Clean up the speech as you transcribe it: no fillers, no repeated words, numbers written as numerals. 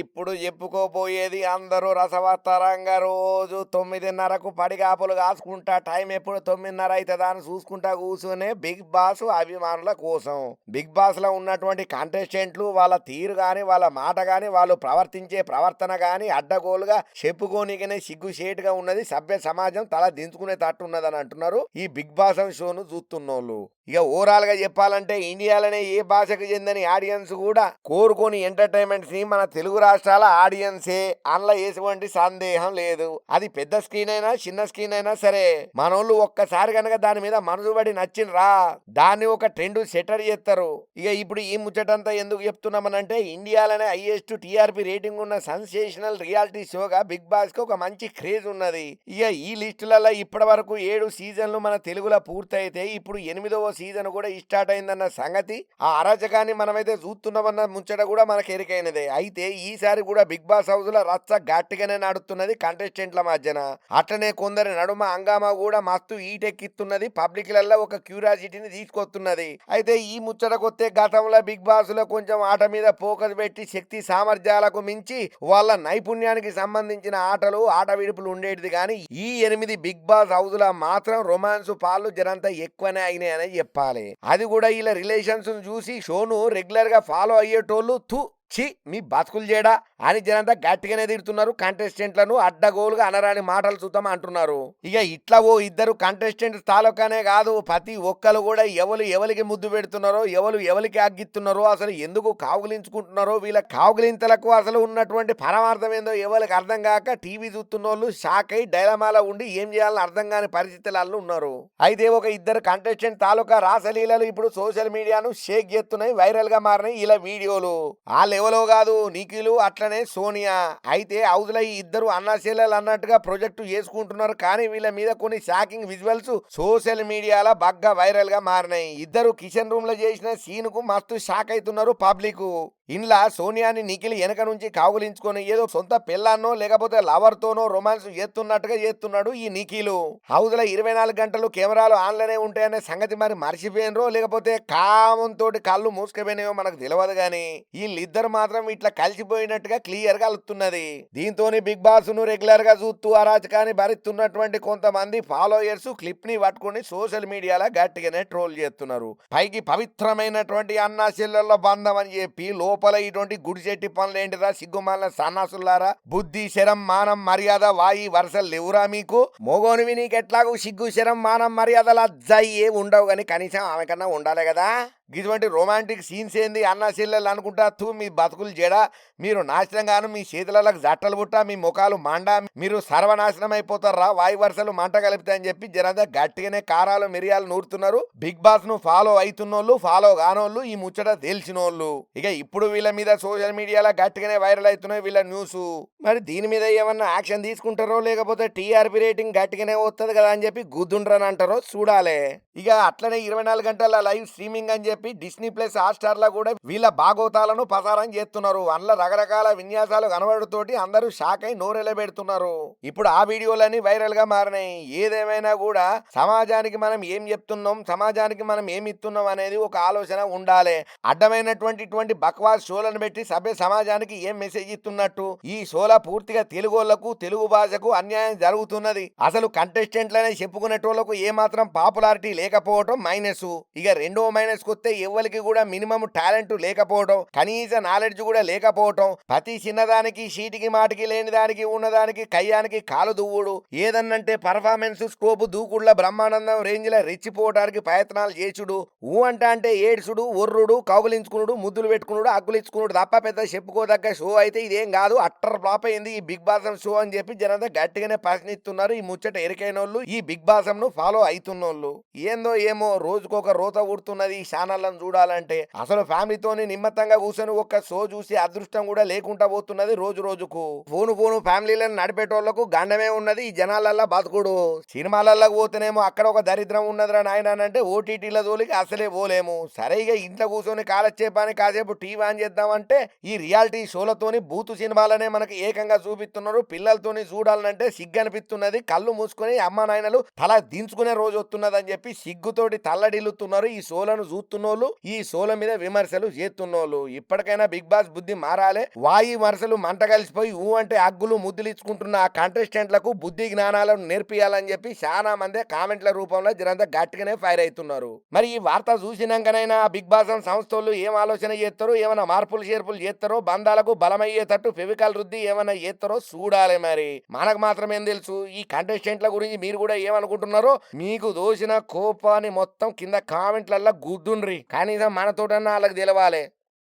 ఇప్పుడు చెప్పుకోబోయేది అందరూ రసవత్తరంగా రోజు 9:30కు పడిగాపులు కాసుకుంటా టైం ఎప్పుడు 9:30 అవుతుందా అని చూసుకుంటా కూర్చునే బిగ్ బాస్ అభిమానుల కోసం. బిగ్ బాస్ లో ఉన్నటువంటి కంటెస్టెంట్లు వాళ్ళ తీరు గాని వాళ్ళ మాట గాని వాళ్ళు ప్రవర్తించే ప్రవర్తన గాని అడ్డగోలుగా చెప్పుకోనికనే సిగ్గుచేటుగా ఉన్నది. సభ్య సమాజం తల దించుకునే తట్టు ఉన్నదని అంటున్నారు ఈ బిగ్ బాస్ షోను చూస్తున్నోళ్ళు. ఇక ఓవరాల్ గా చెప్పాలంటే ఇండియాలోనే ఏ భాషకు చెందని ఆడియన్స్ కూడా కోరుకొని ఎంటర్టైన్మెంట్స్ ని మన తెలుగు రాష్ట్రాల ఆడియన్సే అందులో ఎటువంటి సందేహం లేదు. అది పెద్ద స్క్రీన్ అయినా చిన్న స్క్రీన్ అయినా సరే మనోళ్ళు ఒక్కసారి కనుక దాని మీద మనసుబడి నచ్చిండ్రా దాన్ని ఒక ట్రెండ్ సెటర్ చేస్తారు. ఇక ఇప్పుడు ఈ ముచ్చటంతా ఎందుకు చెప్తున్నామనంటే ఇండియాలోనే హైయెస్ట్ టీఆర్పీ రేటింగ్ ఉన్న సెన్సేషనల్ రియాలిటీ షోగా బిగ్ బాస్ కి ఒక మంచి క్రేజ్ ఉన్నది. ఇక ఈ లిస్టులలో ఇప్పటి వరకు 7 సీజన్లు మన తెలుగులో పూర్తయితే ఇప్పుడు 8వ సీజన్ కూడా స్టార్ట్ అయిందన్న సంగతి ఆ అరాచకాన్ని మనమైతే చూస్తున్నామన్న ముచ్చట కూడా మనకు ఎరికైనదే. అయితే ఈసారి కూడా బిగ్ బాస్ హౌస్ లో రచ్చ గట్టిగానే నడుస్తున్నది కంటెస్టెంట్ల మధ్యన. అట్లనే కొందరి నడుమ హంగామా కూడా మస్తు ఈటెక్కిస్తున్నది. పబ్లిక్ లలో ఒక క్యూరియాసిటీని తీసుకొస్తున్నది. అయితే ఈ ముచ్చటకొస్తే గతంలో బిగ్ బాస్ లో కొంచెం ఆట మీద ఫోకస్ పెట్టి శక్తి సామర్థ్యాలకు మించి వాళ్ళ నైపుణ్యానికి సంబంధించిన ఆట విడుపులు ఉండేటిది. కానీ ఈ 8 బిగ్ బాస్ హౌస్ లో మాత్రం రొమాన్స్ పాలు జరంతా ఎక్కువనే అయినాయని చెప్పాలి. అది కూడా ఇలా రిలేషన్స్ చూసి షోను రెగ్యులర్ గా ఫాలో అయ్యేటోళ్ళు ఛీ మీ బతుకులు చేయడా అని జనంతా గట్టిగానే తిడుతున్నారు. కంటెస్టెంట్లను అడ్డగోలుగా అనరాని మాటలు చూద్దాం అంటున్నారు. ఇక ఇట్లా ఓ ఇద్దరు కంటెస్టెంట్స్ తాలూకానే కాదు ప్రతి ఒక్కరు కూడా ఎవరికి ముద్దు పెడుతున్నారో ఎవరికి అగ్గిస్తున్నారో అసలు ఎందుకు కావులించుకుంటున్నారో వీళ్ళ కావులింతలకు అసలు ఉన్నటువంటి పరమార్థం ఏందో ఎవరికి అర్థం కాక టీవీ చూస్తున్న వాళ్ళు షాక్ అయి డైలమాలో ఉండి ఏం చేయాలని అర్థం కాని పరిస్థితులలో ఉన్నారు. అయితే ఒక ఇద్దరు కంటెస్టెంట్ తాలూకా రాసలీలలు ఇప్పుడు సోషల్ మీడియాను షేక్ చేస్తున్నాయి. వైరల్ గా మారినాయి ఇలా వీడియోలు. ఎవరో కాదు నిఖిలు అట్లనే సోనియా. అయితే హౌస్లో ఈ ఇద్దరు అన్నశీలలు అన్నట్టుగా ప్రొజెక్ట్ చేసుకుంటున్నారు. కానీ వీళ్ళ మీద కొన్ని షాకింగ్ విజువల్స్ సోషల్ మీడియాలో బాగా వైరల్ గా మారినాయి. ఇద్దరు కిచెన్ రూమ్ లో చేసిన సీన్ కు మస్తు షాక్ అవుతున్నారు పబ్లిక్. ఇంట్లో సోనియాని నిఖిల్ వెనక నుంచి కావులించుకొని ఏదో సొంత పిల్లాన్నో లేకపోతే లవర్ తోనో రొమాన్స్ చేస్తున్నట్టుగా చేస్తున్నాడు ఈ నిఖిల్. హౌస్ లో 24 గంటలు కెమెరాలు ఆన్లోనే ఉంటాయనే సంగతి మరి మర్చిపోయినరో లేకపోతే కామంతో కళ్ళు మూసుకుపోయినాయో మనకు తెలియదు. గాని వీళ్ళిద్దరు మాత్రం ఇట్లా కలిసిపోయినట్టుగా క్లియర్ గా అలుతున్నది. దీంతో బిగ్ బాస్ ను రెగ్యులర్ గా చూస్తూ అరాచకాన్ని భరిస్తున్నటువంటి కొంతమంది ఫాలోయర్స్ క్లిప్ ని పట్టుకుని సోషల్ మీడియాలో గట్టిగానే ట్రోల్ చేస్తున్నారు. పైకి పవిత్రమైనటువంటి అన్నా చెల్లెళ్ళ బంధం అని చెప్పి లోపల ఇటువంటి గుడిచెట్టి పనులు ఏంటిరా సిగ్గుమాల సన్నాసులారా. బుద్ధి శరం మానం మర్యాద వాయి వరుసలు లేవురా మీకు? మోగోనివి నీకెట్లాగూ సిగ్గు శరం మానం మర్యాదలు అజ్జాయి ఏ ఉండవు కానీ కనీసం ఆమె కన్నా ఉండాలి కదా. ఇటువంటి రొమాంటిక్ సీన్స్ ఏంది అన్నా చెల్లెలు అనుకుంటా మీ బతుకులు జడ మీరు నాశనం గాను మీ చేతులకు జట్టలు పుట్ట మీ ముఖాలు మండ మీరు సర్వనాశనం అయిపోతారా వాయు వరుసలు మంట కలుపుతాయని చెప్పి జనంతా గట్టిగానే కారాలు మిరియాలు నూరుతున్నారు. బిగ్ బాస్ ను ఫాలో అవుతున్నోళ్ళు ఫాలో కానోళ్ళు ఈ ముచ్చట తెలిసినోళ్ళు. ఇక ఇప్పుడు వీళ్ళ మీద సోషల్ మీడియాలో గట్టిగానే వైరల్ అవుతున్నాయి వీళ్ళ న్యూస్. మరి దీని మీద ఏమన్నా యాక్షన్ తీసుకుంటారో లేకపోతే టీఆర్పీ రేటింగ్ గట్టిగానే వస్తుంది కదా అని చెప్పి గుద్దుండ్రని అంటారో చూడాలి. ఇక అట్లనే 24 గంటల లైవ్ స్ట్రీమింగ్ అని చెప్పి డిస్నీ ప్లస్ హాట్స్టార్ లో కూడా వీళ్ళ భాగవతాలను ప్రసారం చేస్తున్నారు. అందులో రకరకాల విన్యాసాలు కనబడుతోటి అందరూ షాక్ అయి నోరెలబెడుతున్నారు. ఇప్పుడు ఆ వీడియోలన్నీ వైరల్ గా మారినాయి. ఏదేమైనా కూడా సమాజానికి మనం ఏం చెప్తున్నాం సమాజానికి మనం ఏమి ఇస్తున్నాం అనేది ఒక ఆలోచన ఉండాలి. అడ్డమైనటువంటి బక్వాస్ షోలను పెట్టి సభ్య సమాజానికి ఏం మెసేజ్ ఇస్తున్నట్టు ఈ షోల పూర్తిగా తెలుగోళ్లకు తెలుగు భాషకు అన్యాయం జరుగుతున్నది. అసలు కంటెస్టెంట్లనే చెప్పుకునేటోళ్లకు ఏమాత్రం పాపులారిటీ లేకపోవటం మైనస్. ఇక రెండో మైనస్ కొస్తే ఎవరికి కూడా మినిమం టాలెంట్ లేకపోవటం కనీస నాలెడ్జ్ కూడా లేకపోవటం ప్రతి చిన్నదానికి షీటికి మాటికి లేని దానికి ఉన్నదానికి కయ్యానికి కాలు దువ్వుడు ఏదన్నంటే పర్ఫార్మెన్స్ స్కోప్ దూకుళ్ళ బ్రహ్మానందం రేంజ్ లో రెచ్చిపోవటానికి ప్రయత్నాలు చేసుడు అంటే ఏడ్చుడు ఒర్రుడు కౌగులించుకునుడు ముద్దులు పెట్టుకున్నాడు అగ్గులించుకున్నాడు తప్ప పెద్ద చెప్పుకోదగ్గ షో అయితే ఇదేం కాదు. అట్టర్ ఫ్లాప్ అయింది ఈ బిగ్ బాస్ షో అని చెప్పి జనంతా గట్టిగానే ప్రశ్నిస్తున్నారు. ఈ ముచ్చట ఎరికైన వాళ్ళు ఈ బిగ్ బాస్ ను ఫాలో అవుతున్నోళ్ళు. ఏందో ఏమో రోజుకొక రోత ఊడుతున్నది ఈ ఛానళ్లను చూడాలంటే. అసలు ఫ్యామిలీతోని నిమ్మత్తంగా కూర్చొని ఒక్క షో చూసి అదృష్టం కూడా లేకుండా పోతున్నది రోజు రోజుకు. ఫోను ఫ్యామిలీలను నడిపేటోళ్లకు గండమే ఉన్నది ఈ జనాలల్లా బతుకుడు. సినిమాలల్లో పోతేనేమో అక్కడ ఒక దరిద్రం ఉన్నదిరా నాయన అంటే ఓటీటీల జోలికి అసలే పోలేము. సరే ఇక ఇంట్లో కూర్చొని కాలక్షేపాన్ని కాసేపు టీవీ ఆన్ చేద్దామంటే ఈ రియాలిటీ షోలతోని బూతు సినిమాలనే మనకి ఏకంగా చూపిస్తున్నారు. పిల్లలతోని చూడాలంటే సిగ్గు అనిపిస్తున్నది. కళ్ళు మూసుకొని అమ్మ నాయనలు తల దించుకునే రోజు వస్తున్నదని చెప్పి సిగ్గుతోటి తల్లడిల్లుతున్నారు ఈ షోలను చూస్తున్న చేస్తున్నోళ్ళు, ఈ షోల మీద విమర్శలు చేస్తున్నోళ్ళు. ఇప్పటికైనా బిగ్ బాస్ బుద్ధి మారాలే. వాయి వరుసలు మంట కలిసిపోయి అంటే అగ్గులు ముద్దులు ఇచ్చుకుంటున్న ఆ కంటెస్టెంట్లకు బుద్ధి జ్ఞానాలను నేర్పియాలని చెప్పి చాలా మంది కామెంట్ల రూపంలో జరంతా గట్టిగానే ఫైర్ అవుతున్నారు. మరి ఈ వార్త చూసినాకనైనా బిగ్ బాస్ సంస్థలు ఏం ఆలోచన చేస్తారో, ఏమైనా మార్పులు చేర్పులు చేస్తారో, బంధాలకు బలమయ్యేటట్టు ఫెవికల్ రుద్ది ఏమైనా చేస్తారో చూడాలి. మరి మనకు మాత్రం ఏం తెలుసు. ఈ కంటెస్టెంట్ల గురించి మీరు కూడా ఏమనుకుంటున్నారో మీకు దోసిన కోపాన్ని మొత్తం కింద కామెంట్లల్లో గుద్దుండ్రి. కనీసం మనతోటన్నా వాళ్ళకి తెలవాలి.